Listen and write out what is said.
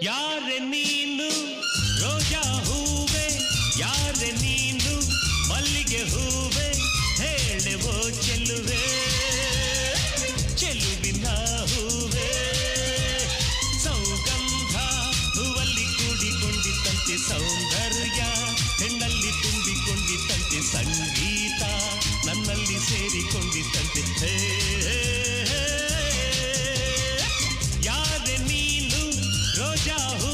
ಯಾರೆ ನೀನು ರೋಜಾ ಹೂವೆ, ಯಾರೆ ನೀನು ಮಲ್ಲಿಗೆ ಹೂವೆ, ಹೇಳುವೋ ಚೆಲುವೆ ಚೆಲುವಿನ ಹೂವೆ. ಸೌಗಂಧ ಹೂವಲ್ಲಿ ಕೂಡಿಕೊಂಡಿತ್ತಂತೆ ಸೌಂದರ್ಯ, ಹೆಣ್ಣಲ್ಲಿ ತುಂಬಿಕೊಂಡಿತ್ತಂತೆ ಸಂಗೀತ, ನನ್ನಲ್ಲಿ ಸೇರಿಕೊಂಡಿತ್ತಂತೆ. ಹೇ ಯಾರೆ ನೀನು ರೋಜಾ ಹೂ